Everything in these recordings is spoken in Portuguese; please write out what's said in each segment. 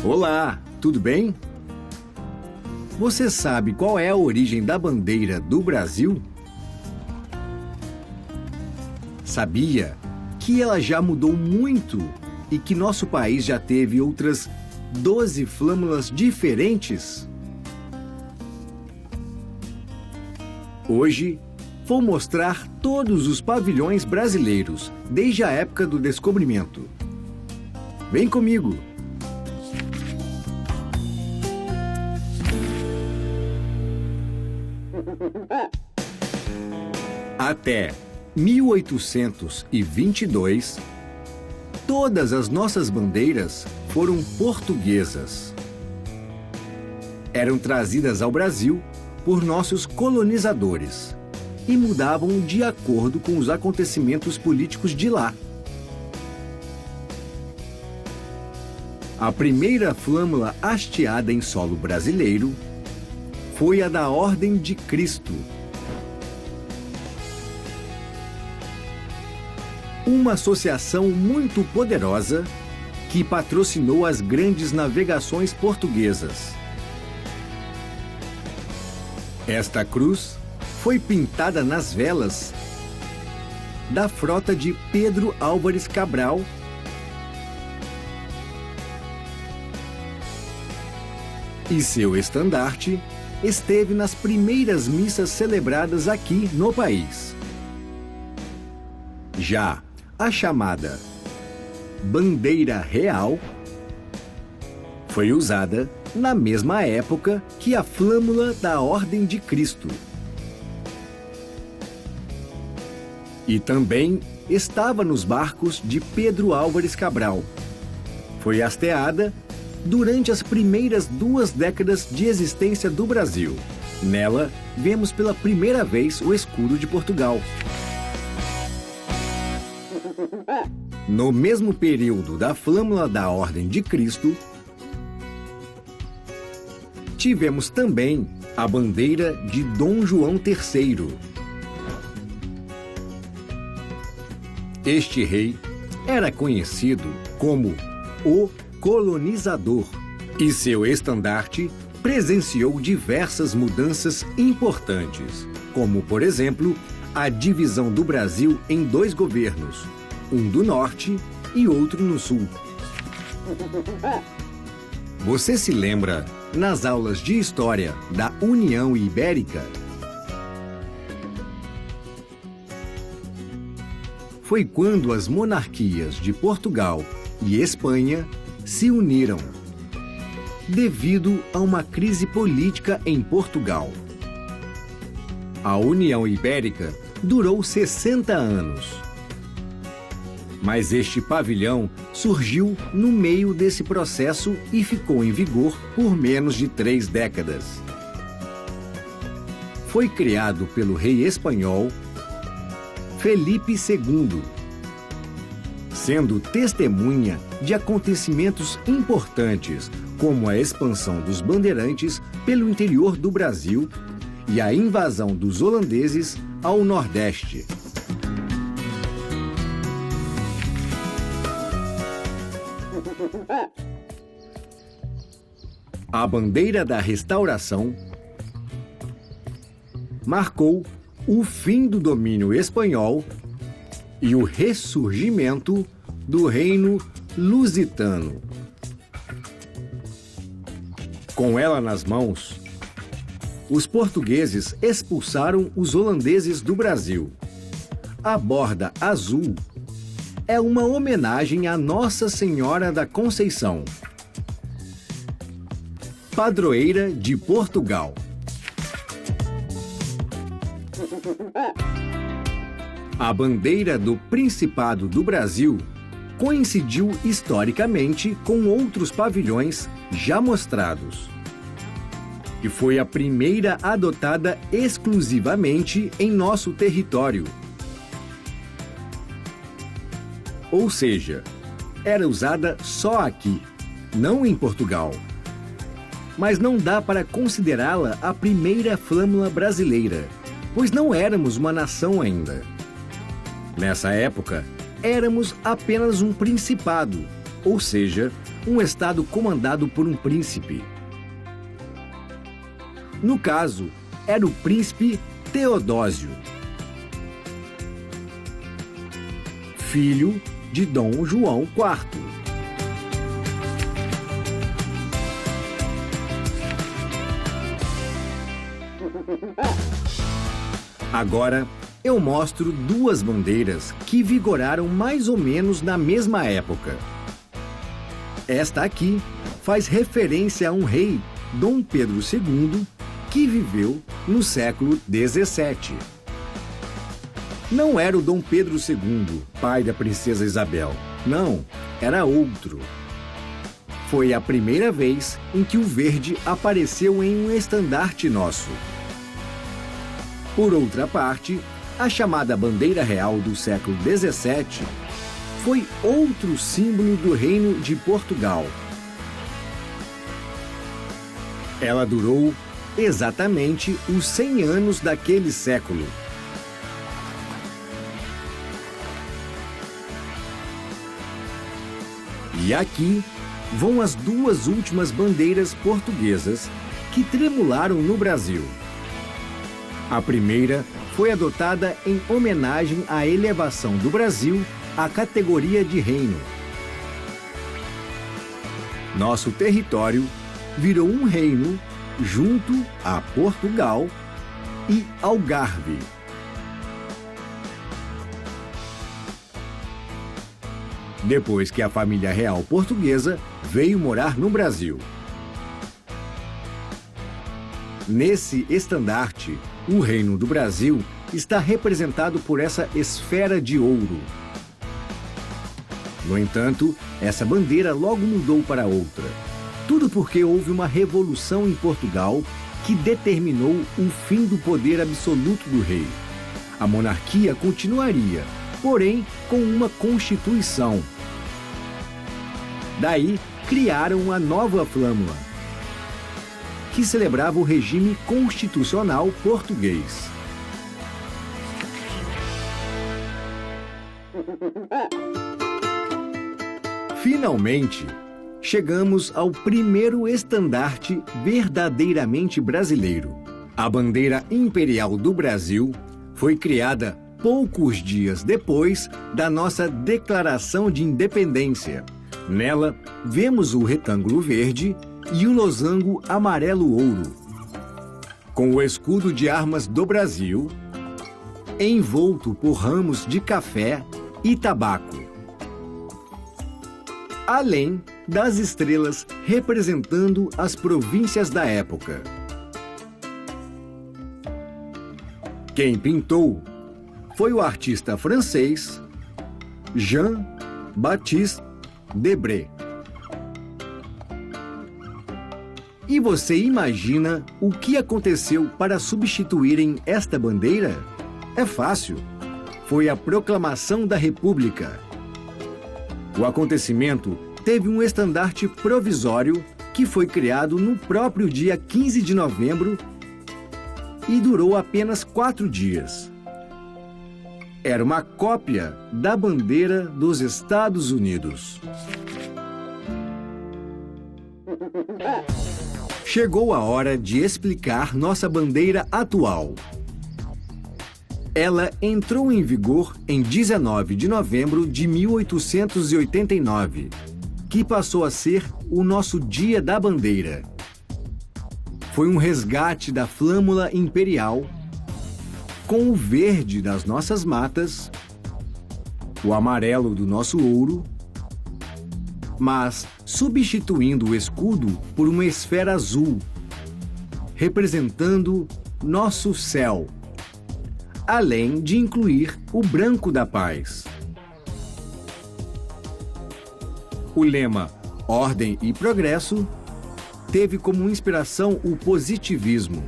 Olá, tudo bem? Você sabe qual é a origem da bandeira do Brasil? Sabia que ela já mudou muito e que nosso país já teve outras 12 flâmulas diferentes? Hoje, vou mostrar todos os pavilhões brasileiros, desde a época do descobrimento. Vem comigo! Até 1822, todas as nossas bandeiras foram portuguesas. Eram trazidas ao Brasil por nossos colonizadores e mudavam de acordo com os acontecimentos políticos de lá. A primeira flâmula hasteada em solo brasileiro foi a da Ordem de Cristo. Uma associação muito poderosa que patrocinou as grandes navegações portuguesas. Esta cruz foi pintada nas velas da frota de Pedro Álvares Cabral e seu estandarte esteve nas primeiras missas celebradas aqui no país. Já a chamada bandeira real foi usada na mesma época que a flâmula da Ordem de Cristo. E também estava nos barcos de Pedro Álvares Cabral. Foi hasteada durante as primeiras 2 décadas de existência do Brasil. Nela, vemos pela primeira vez o escudo de Portugal. No mesmo período da flâmula da Ordem de Cristo, tivemos também a bandeira de Dom João III. Este rei era conhecido como o colonizador e seu estandarte presenciou diversas mudanças importantes, como, por exemplo, a divisão do Brasil em 2 governos, um do norte e outro no sul. Você se lembra, nas aulas de História da União Ibérica? Foi quando as monarquias de Portugal e Espanha se uniram, devido a uma crise política em Portugal. A União Ibérica durou 60 anos. Mas este pavilhão surgiu no meio desse processo e ficou em vigor por menos de 3 décadas. Foi criado pelo rei espanhol Felipe II, sendo testemunha de acontecimentos importantes, como a expansão dos bandeirantes pelo interior do Brasil e a invasão dos holandeses ao Nordeste. A bandeira da Restauração marcou o fim do domínio espanhol e o ressurgimento do reino lusitano. Com ela nas mãos, os portugueses expulsaram os holandeses do Brasil. A borda azul é uma homenagem a Nossa Senhora da Conceição, padroeira de Portugal. A bandeira do Principado do Brasil coincidiu historicamente com outros pavilhões já mostrados, e foi a primeira adotada exclusivamente em nosso território. Ou seja, era usada só aqui, não em Portugal. Mas não dá para considerá-la a primeira flâmula brasileira, pois não éramos uma nação ainda. Nessa época, éramos apenas um principado, ou seja, um estado comandado por um príncipe. No caso, era o príncipe Teodósio, filho de Dom João IV. Agora, eu mostro duas bandeiras que vigoraram mais ou menos na mesma época. Esta aqui faz referência a um rei, Dom Pedro II, que viveu no século XVII. Não era o Dom Pedro II, pai da princesa Isabel. Não, era outro. Foi a primeira vez em que o verde apareceu em um estandarte nosso. Por outra parte, a chamada bandeira real do século XVII foi outro símbolo do Reino de Portugal. Ela durou exatamente os 100 anos daquele século. E aqui vão as duas últimas bandeiras portuguesas que tremularam no Brasil. A primeira foi adotada em homenagem à elevação do Brasil à categoria de reino. Nosso território virou um reino junto a Portugal e Algarve. Depois que a família real portuguesa veio morar no Brasil. Nesse estandarte, o Reino do Brasil está representado por essa esfera de ouro. No entanto, essa bandeira logo mudou para outra. Tudo porque houve uma revolução em Portugal que determinou o fim do poder absoluto do rei. A monarquia continuaria, porém com uma constituição. Daí, criaram a nova flâmula, que celebrava o regime constitucional português. Finalmente, chegamos ao primeiro estandarte verdadeiramente brasileiro. A bandeira imperial do Brasil foi criada poucos dias depois da nossa Declaração de Independência. Nela, vemos o retângulo verde e o losango amarelo-ouro, com o escudo de armas do Brasil, envolto por ramos de café e tabaco, além das estrelas representando as províncias da época. Quem pintou foi o artista francês Jean-Baptiste Debré. E você imagina o que aconteceu para substituírem esta bandeira? É fácil. Foi a Proclamação da República. O acontecimento teve um estandarte provisório que foi criado no próprio dia 15 de novembro e durou apenas 4 dias. Era uma cópia da bandeira dos Estados Unidos. Chegou a hora de explicar nossa bandeira atual. Ela entrou em vigor em 19 de novembro de 1889, que passou a ser o nosso Dia da Bandeira. Foi um resgate da flâmula imperial, com o verde das nossas matas, o amarelo do nosso ouro, mas substituindo o escudo por uma esfera azul, representando nosso céu, além de incluir o branco da paz. O lema Ordem e Progresso teve como inspiração o positivismo,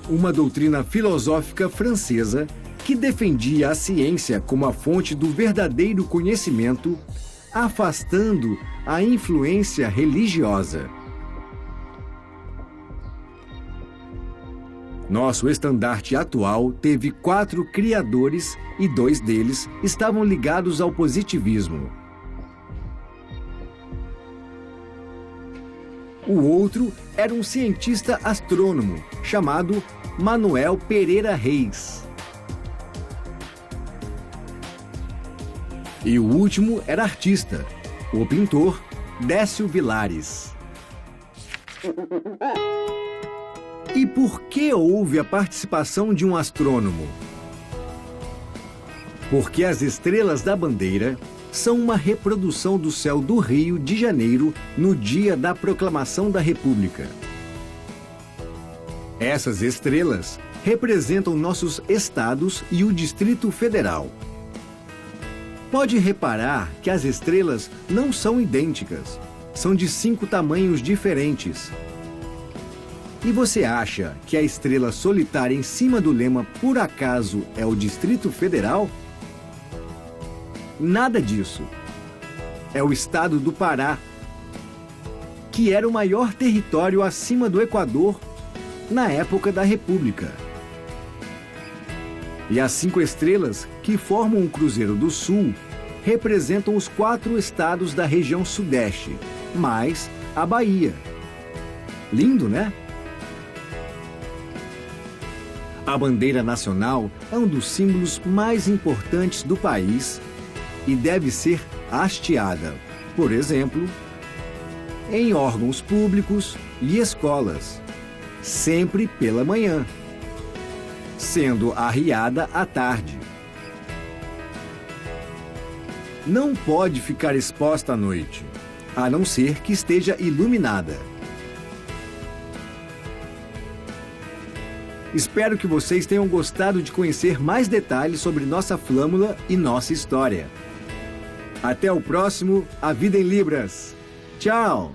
uma doutrina filosófica francesa que defendia a ciência como a fonte do verdadeiro conhecimento, afastando a influência religiosa. Nosso estandarte atual teve 4 criadores e 2 deles estavam ligados ao positivismo. O outro era um cientista astrônomo chamado Manuel Pereira Reis. E o último era artista, o pintor Décio Vilares. E por que houve a participação de um astrônomo? Porque as estrelas da bandeira são uma reprodução do céu do Rio de Janeiro no dia da proclamação da República. Essas estrelas representam nossos estados e o Distrito Federal. Pode reparar que as estrelas não são idênticas, são de 5 tamanhos diferentes. E você acha que a estrela solitária em cima do lema por acaso é o Distrito Federal? Nada disso. É o estado do Pará, que era o maior território acima do Equador na época da República. E as 5 estrelas que formam o Cruzeiro do Sul representam os 4 estados da região Sudeste, mais a Bahia. Lindo, né? A bandeira nacional é um dos símbolos mais importantes do país e deve ser hasteada, por exemplo, em órgãos públicos e escolas, sempre pela manhã, sendo arriada à tarde. Não pode ficar exposta à noite, a não ser que esteja iluminada. Espero que vocês tenham gostado de conhecer mais detalhes sobre nossa flâmula e nossa história. Até o próximo A Vida em Libras. Tchau!